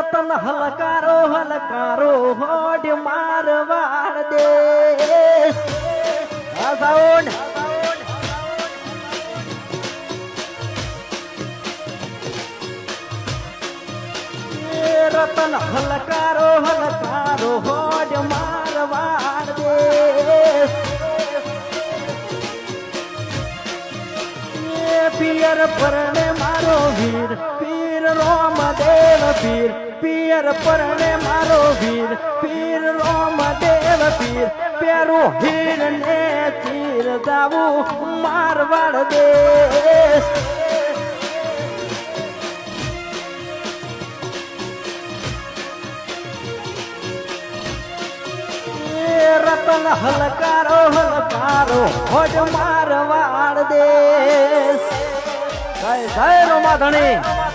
રતન હલકારો હલકારો હોડ મારવાડ દે આ સાઉન્ડ રતન હલકારો હલકારો હોડ મારવાડ દે પિયર પરણે મારો વીર પીર રોમદેવ પીર પિયર પરણે મારો વીર પીર રોમદેવ પીર પેરું હીર ને ચીર દાવું મારવાડ દેશ રતન હલકારો હલકારો હોજ મારવાડ દેશ જય જય રોમા ધણી